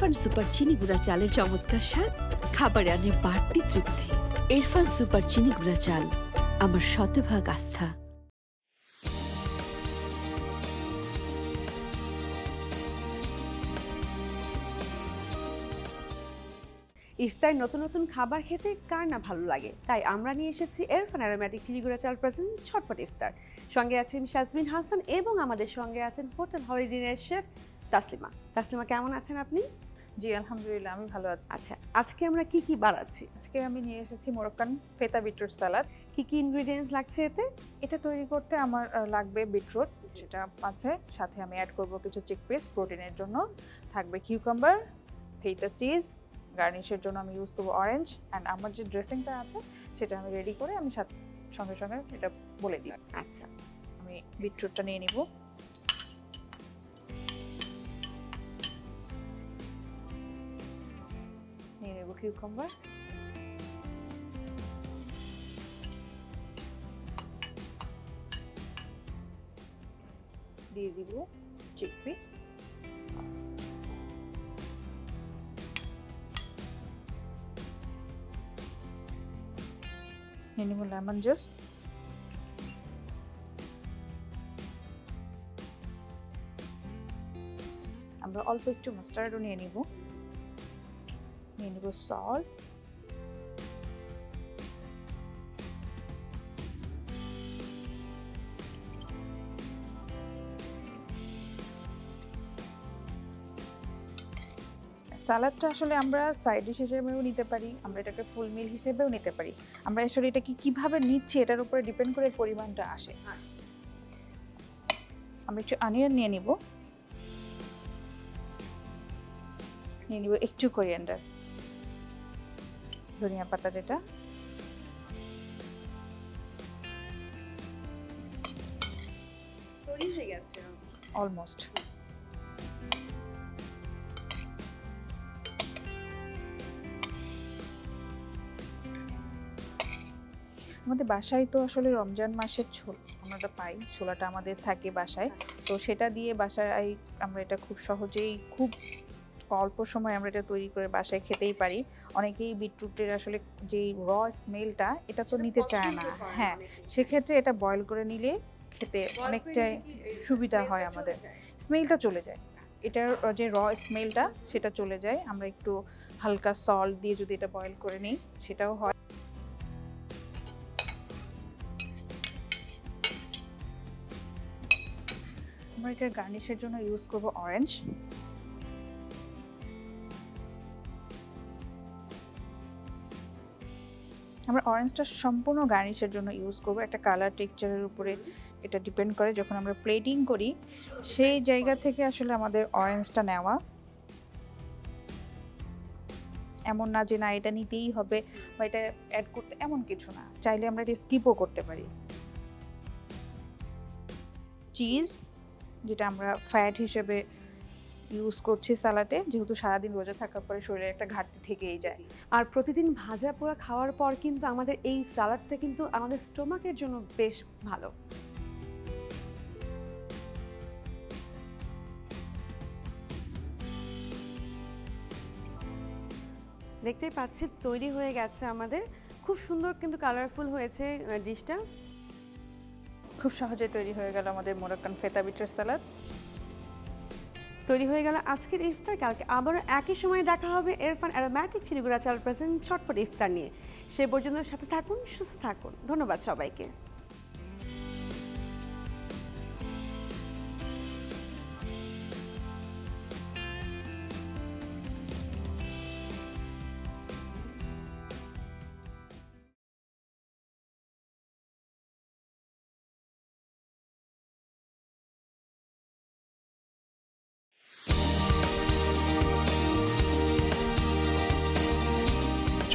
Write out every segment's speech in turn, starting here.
Irfan super চিনি গুঁড়া চালের চমৎকার স্বাদ, খাবারে আনে বাড়তি তৃপ্তি। ইরফান সুপার চিনি গুঁড়া চাল, আমার শতভাগ আস্থা। ইফতার নতুন নতুন খাবার খেতে কার না ভালো লাগে, তাই আমরা নিয়ে এসেছি ইরফান অ্যারোমেটিক চিনি গুঁড়া চাল প্রেজেন্ট ঝটপট ইফতার। সঙ্গে আছেন শাজমিন হাসান এবং আমাদের সঙ্গে আছেন হোটেল হলিডের শেফ তাসলিমা। তাসলিমা, কেমন আছেন আপনি? জি আলহামদুলিল্লাহ, আমি ভালো আছি। আচ্ছা, আজকে আমরা কি কি বানাচ্ছি? আজকে আমি নিয়ে এসেছি মোরক্কান ফেতা বিটরুট সালাদ। কি কি ইনগ্রেডিয়েন্টস লাগছে এতে? এটা তৈরি করতে আমার লাগবে বিটরুট, সেটা আছে, সাথে আমি অ্যাড করব কিছু চিকপিস প্রোটিনের জন্য, থাকবে কিউকাম্বার, ফেতা চিজ, গার্নিশের জন্য আমি ইউজ করবো অরেঞ্জ, অ্যান্ড আমার যে ড্রেসিংটা আছে সেটা আমি রেডি করে আমি সঙ্গে সঙ্গে এটা বলে দিই। আচ্ছা, আমি বিটরুটটা নিয়ে নিব। নিয়ে নেব কিউকাম্বার, দিয়ে দিব চিকপি, নিয়ে নিব লেমন জুস, আমরা অল্প একটু মাস্টার্ডও নিয়ে নিব, নিয়ে নিব সল্ট, সালাদটা আসলে আমরা সাইড ডিশ হিসেবেও নিতে পারি, আমরা এটাকে ফুল মিল হিসেবেও নিতে পারি। আমরা আসলে এটাকে কিভাবে নিচ্ছি এটার উপরে ডিপেন্ড করে পরিমাণটা আসে। আমরা একটু অনিয়ন নিয়ে নিব, নিয়ে নিব একটু কোরিয়ান্ডার, ধনিয়া পাতা যেটা, তৈরি হয়ে গেছে অলমোস্ট। আমাদের বাসায় তো আসলে রমজান মাসের আমরা পাই, ছোলাটা আমাদের থাকে বাসায়, তো সেটা দিয়ে বাসায় আমরা এটা খুব সহজেই খুব অল্প সময় আমরা এটা তৈরি করে বাসায় খেতেই পারি। অনেকেই বিটরুটের আসলে যেই র স্মেলটা এটা তো নিতে চায় না, হ্যাঁ, সেক্ষেত্রে এটা বয়েল করে নিলে খেতে অনেকটাই সুবিধা হয়, আমাদের স্মেলটা চলে যায়, এটার যে র স্মেলটা সেটা চলে যায়। আমরা একটু হালকা সল্ট দিয়ে যদি এটা বয়েল করে নিই সেটাও হয়। আমরা এটার গার্নিশের জন্য ইউজ করব অরেঞ্জ, আমরা অরেঞ্জটা সম্পূর্ণ গার্নিশের জন্য ইউজ করব। একটা কালার টেক্সচারের উপরে এটা ডিপেন্ড করে, যখন আমরা প্লেটিং করি সেই জায়গা থেকে আসলে আমাদের অরেঞ্জটা নেওয়া, এমন না যে না এটা নিতেই হবে বা এটা অ্যাড করতে, এমন কিছু না, চাইলে আমরা এটা স্কিপও করতে পারি। চিজ, যেটা আমরা ফ্যাট হিসেবে ইউজ করছি সালাতে, যেহেতু সারাদিন রোজা থাকার পরে শরীরে একটা ঘাটতি থেকেই যায়, আর প্রতিদিন ভাজা পোড়া খাওয়ার পর কিন্তু আমাদের এই সালাদটা কিন্তু আমাদের স্টোমাকের জন্য বেশ ভালো। দেখতেই পাচ্ছি তৈরি হয়ে গেছে আমাদের, খুব সুন্দর কিন্তু কালারফুল হয়েছে ডিশটা। খুব সহজে তৈরি হয়ে গেল আমাদের মোরক্কান ফেতা বিটরুট সালাদ। তৈরি হয়ে গেল আজকের ইফতার। কালকে আবারও একই সময়ে দেখা হবে ইরফান অ্যারোমেটিক চিনি গুঁড়া চাল প্রেজেন্ট ঝটপট ইফতার নিয়ে। সে পর্যন্ত সাথে থাকুন, সুস্থ থাকুন। ধন্যবাদ সবাইকে।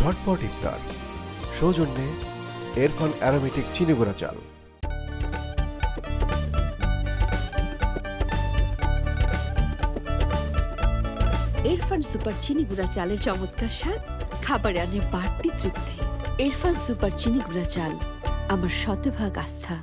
ঝটপট ইফতার সৌজন্যে ইরফান অ্যারোমেটিক চিনি গুঁড়া চাল। ইরফান সুপার চিনি গুঁড়া চালের চমৎকার স্বাদ, খাবারে আনে বাড়তি তৃপ্তি। ইরফান সুপার চিনি গুঁড়া চাল, আমার শতভাগ আস্থা।